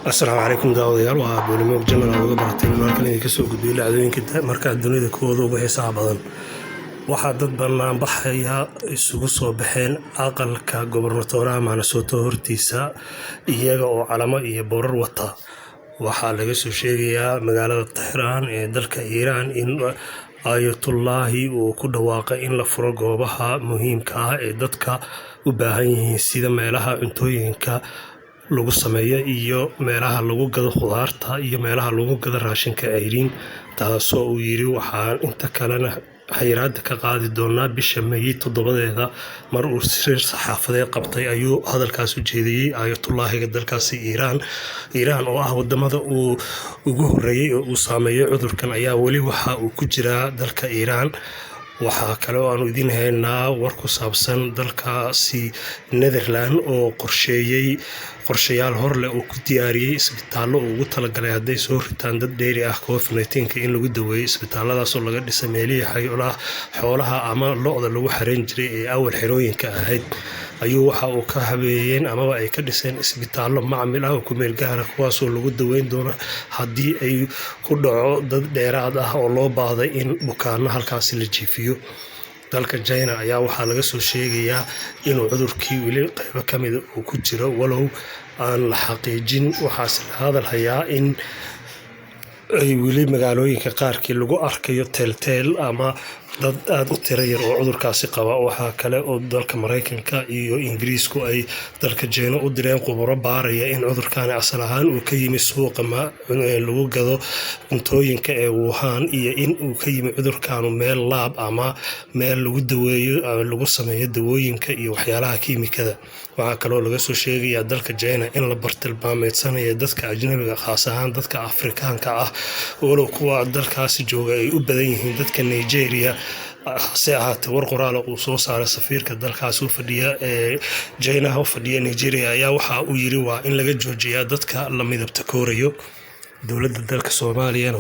السلام عليكم daawadayaal waa boolimaha jamal uga baratay markan idinka soo gudbiyo dhacdooyinka marka dunida kooda ugu xiisaha badan waxa dad banaan baxaya isugu soo baxeen aqalka gobernatooraha Minnesota hortiisa iyaga oo calamo iyo boorar wata waxa laga soo sheegayaa magaalada Tehran ee dalka Iran in ayatullaahi uu ku dhawaaqay in la furo goobaha muhiimka ah ee dadka u baahan yihiin sida meelaha cuntooyinka lagu sameeyo iyo meelaha lagu gado khudaarta iyo meelaha lagu gado raashinka ayriin taasoo uu yiri waxaan inta kalena xayiraada ka qaadi doonaa bisha May 7 mar uu sir saxaafadeed qabtay ayuu hadalkaas u jeediyay ayatullaahiga dalkaasi Iran oo ah wadamada uu ugu horeeyay oo uu saameeyay cudurkan ayaa wali waxa uu ku jiraa dalka Iran waxa kale oo aan idin haynaa war ku saabsan dalkaasi Netherland oo qorshayaal hor leh oo ku diyaariyay isbitaallo ugu talagalay haday soo ritaan dad dheeri ah COVID-19 in lagu daweeyo isbitaalladaas oo laga dhisay meelaha xoolaha ama lo'da lagu xareen jiray ee awal xirooyinka ahayd ayuu waxa uu ka habeeyeen ama ay ka dhiseen isbitaallo macmil ah oo ku meel gaar ah kuwaas oo lagu daweyn doono hadii ay ku dhaco dad dheeraad ah oo loo baahday in bukaanno halkaas la jiifiyo dalka China ayaa waxa laga soo sheegayaa inuu cudurkii wili qayb ka mid ah uu ku jiro walow aan la xaqiijin waxaas hadal hayaa in ay wili magaalooyinka qaarkii lagu arkayo teel ama dad aad u tiro yar oo cudurkaasi qaba waxa kale oo dalka Mareykanka iyo Ingiriisku ay dalka China u direen khubaro baaraya in cudurkan asal ahaan uu ka yimid suuqa lagu gado cuntooyinka ee Wuhan iyo in uu ka yimid cudurkan meel laab ama meel lagu daweeyo lagu sameeyo dawooyinka iyo waxyaalaha kiimikada waxa kale oo laga soo sheegayaa dalka China in la bartilmaameedsanayo dadka ajnabiga khaas ahaan dadka Afrikaanka ah oo kuwa dalkaasi jooga ay u badan yihiin dadka Nigeria ساعات ورقرال وصو صار سفير كدلكاس u fadhiya China oo fadhiya Nigeria ayaa waxa uu yiri waa in laga joojiyo dadka la midabta koorayo dawladda dalka Soomaaliya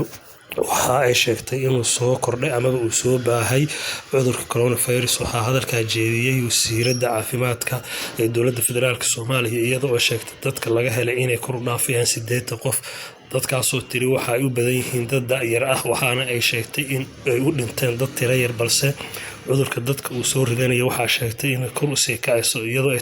waxa ay sheegtay inuu soo kordhay ama uu soo baahay cudurka coronavirus waxa hadalka jeediyay wasiirada caafimaadka ee dawladda federaalka Soomaaliya iyadoo ay sheegtay dadka laga helay inay kor u dhaafayaan 8 qof dadkaasoo tiri waxa ay u badan yihiin dad yar ah waxaana ay sheegtay in ay u dhinteen dad tiro yar balse cudurka dadka uu soo ridanayo waxa sheegtay in kor u sii kacayso iyadoo ay